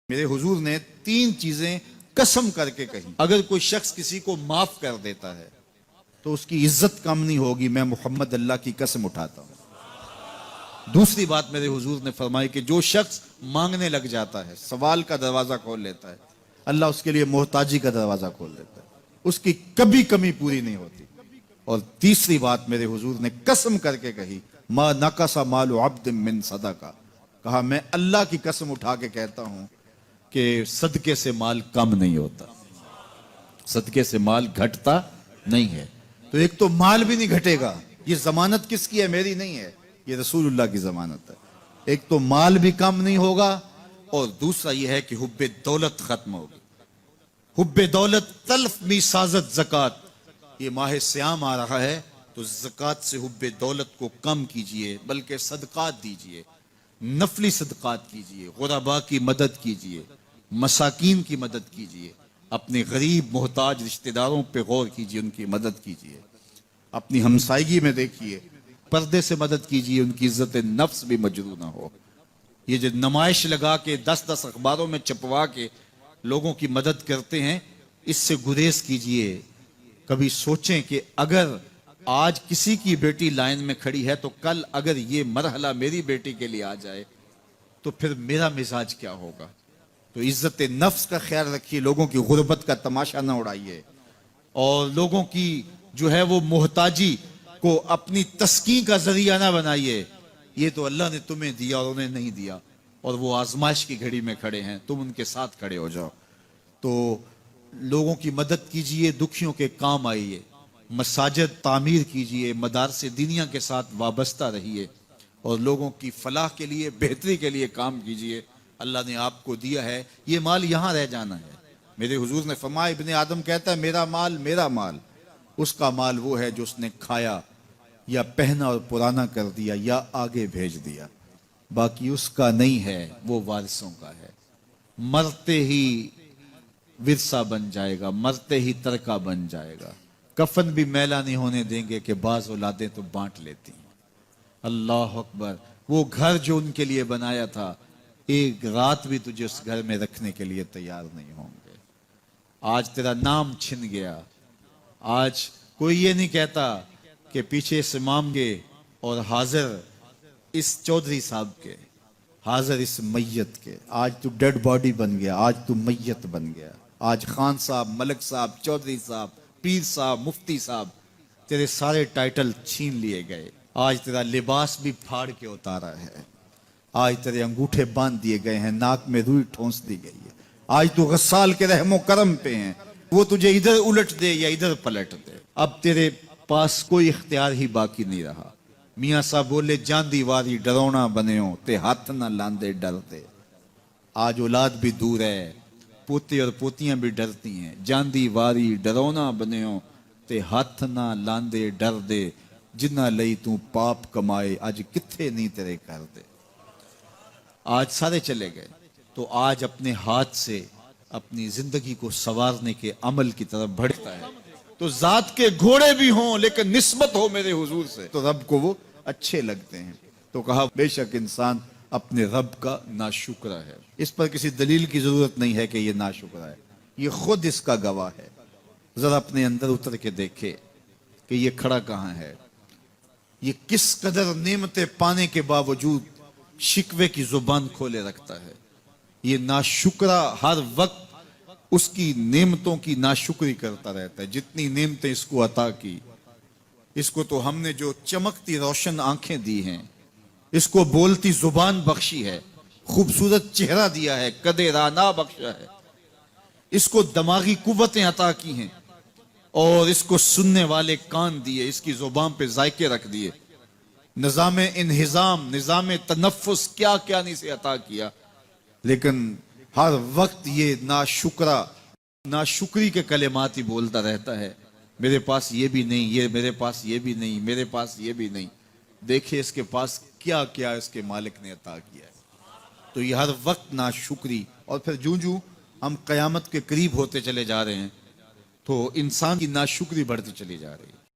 میرے حضور نے 3 چیزیں قسم کر کے کہی، اگر کوئی شخص کسی کو معاف کر دیتا ہے تو اس کی عزت کم نہیں ہوگی، میں محمد اللہ کی قسم اٹھاتا ہوں۔ دوسری بات میرے حضور نے فرمائی کہ جو شخص مانگنے لگ جاتا ہے، سوال کا دروازہ کھول لیتا ہے، اللہ اس کے لیے محتاجی کا دروازہ کھول دیتا ہے، اس کی کبھی کمی پوری نہیں ہوتی۔ اور تیسری بات میرے حضور نے قسم کر کے کہی، ما نقص مال عبد من صدقہ، کہا میں اللہ کی قسم اٹھا کے کہتا ہوں کہ صدقے سے مال کم نہیں ہوتا، صدقے سے مال گھٹتا نہیں ہے۔ تو ایک تو مال بھی نہیں گھٹے گا، یہ ضمانت کس کی ہے؟ میری نہیں ہے، یہ رسول اللہ کی ضمانت ہے۔ ایک تو مال بھی کم نہیں ہوگا، اور دوسرا یہ ہے کہ حب دولت ختم ہوگی۔ حب دولت تلف می سازت زکات، یہ ماہ سیام آ رہا ہے تو زکات سے حب دولت کو کم کیجئے، بلکہ صدقات دیجئے، نفلی صدقات کیجئے، غرباء کی مدد کیجئے، مساکین کی مدد کیجئے، اپنے غریب محتاج رشتہ داروں پہ غور کیجئے، ان کی مدد کیجئے، اپنی ہمسائیگی میں دیکھیے، پردے سے مدد کیجئے، ان کی عزت نفس بھی مجروح نہ ہو۔ یہ جو نمائش لگا کے 10 اخباروں میں چھپوا کے لوگوں کی مدد کرتے ہیں، اس سے گریز کیجئے۔ کبھی سوچیں کہ اگر آج کسی کی بیٹی لائن میں کھڑی ہے تو کل اگر یہ مرحلہ میری بیٹی کے لیے آ جائے تو پھر میرا مزاج کیا ہوگا؟ تو عزت نفس کا خیال رکھیے، لوگوں کی غربت کا تماشا نہ اڑائیے، اور لوگوں کی جو ہے وہ محتاجی کو اپنی تسکین کا ذریعہ نہ بنائیے۔ یہ تو اللہ نے تمہیں دیا اور انہیں نہیں دیا، اور وہ آزمائش کی گھڑی میں کھڑے ہیں، تم ان کے ساتھ کھڑے ہو جاؤ۔ تو لوگوں کی مدد کیجئے، دکھیوں کے کام آئیے، مساجد تعمیر کیجئے، مدارس دینیہ کے ساتھ وابستہ رہیے، اور لوگوں کی فلاح کے لیے، بہتری کے لیے کام کیجئے۔ اللہ نے آپ کو دیا ہے، یہ مال یہاں رہ جانا ہے۔ میرے حضور نے فرمایا، ابن آدم کہتا ہے میرا مال میرا مال، اس کا مال وہ ہے جو اس نے کھایا یا پہنا اور پرانا کر دیا یا آگے بھیج دیا، باقی اس کا نہیں ہے، وہ وارثوں کا ہے۔ مرتے ہی ورثہ بن جائے گا، مرتے ہی ترکہ بن جائے گا۔ کفن بھی میلا نہیں ہونے دیں گے کہ بعض اولادیں تو بانٹ لیتی ہیں۔ اللہ اکبر، وہ گھر جو ان کے لیے بنایا تھا، ایک رات بھی تجھے اس گھر میں رکھنے کے لیے تیار نہیں ہوں گے۔ آج تیرا نام چھن گیا، آج کوئی یہ نہیں کہتا کہ پیچھے اس امام کے اور حاضر اس چودھری صاحب کے، حاضر اس میت کے۔ آج تو ڈیڈ باڈی بن گیا، آج تو میت بن گیا۔ آج خان صاحب، ملک صاحب، چودھری صاحب، پیر صاحب، مفتی صاحب، تیرے سارے ٹائٹل چھین لیے گئے۔ آج تیرا لباس بھی پھاڑ کے اتارا ہے، آج تیرے انگوٹھے باندھ دیے گئے ہیں، ناک میں روئی ٹھونس دی گئی ہے۔ آج تو غسال کے رحم و کرم پہ ہیں، وہ تجھے ادھر الٹ دے یا ادھر پلٹ دے، اب تیرے پاس کوئی اختیار ہی باقی نہیں رہا۔ میاں صاحب بولے، جاندی واری ڈرونا بنیو تے ہاتھ نہ لاندے ڈرتے۔ آج اولاد بھی دور ہے، پوتے اور پوتیاں بھی ڈرتی ہیں۔ جاندی واری ڈرونا بنیو تے ہاتھ نہ لاندے ڈر دے، جنہ لئی تو پاپ کمائے اج کتھے نہیں تیرے کر دے۔ آج سارے چلے گئے، تو آج اپنے ہاتھ سے اپنی زندگی کو سنوارنے کے عمل کی طرف بڑھتا ہے۔ تو ذات کے گھوڑے بھی ہوں لیکن نسبت ہو میرے حضور سے تو رب کو وہ اچھے لگتے ہیں۔ تو کہا بے شک انسان اپنے رب کا ناشکرہ ہے۔ اس پر کسی دلیل کی ضرورت نہیں ہے کہ یہ ناشکرہ ہے، یہ خود اس کا گواہ ہے۔ ذرا اپنے اندر اتر کے دیکھے کہ یہ کھڑا کہاں ہے، یہ کس قدر نعمتیں پانے کے باوجود شکوے کی زبان کھولے رکھتا ہے۔ یہ ناشکرہ ہر وقت اس کی نعمتوں کی ناشکری کرتا رہتا ہے۔ جتنی نعمتیں اس کو عطا کی، اس کو تو ہم نے جو چمکتی روشن آنکھیں دی ہیں، اس کو بولتی زبان بخشی ہے، خوبصورت چہرہ دیا ہے، قد رانا بخشا ہے، اس کو دماغی قوتیں عطا کی ہیں، اور اس کو سننے والے کان دیے، اس کی زبان پہ ذائقے رکھ دیے، نظام انہضام، نظام تنفس، کیا کیا نہیں سے عطا کیا۔ لیکن ہر وقت یہ ناشکری کے کلمات ہی بولتا رہتا ہے، میرے پاس یہ بھی نہیں، یہ میرے پاس یہ بھی نہیں، میرے پاس یہ بھی نہیں۔ دیکھیں اس کے پاس کیا کیا اس کے مالک نے عطا کیا ہے۔ تو یہ ہر وقت ناشکری، اور پھر جوں جوں ہم قیامت کے قریب ہوتے چلے جا رہے ہیں تو انسان کی ناشکری بڑھتی چلی جا رہی ہے۔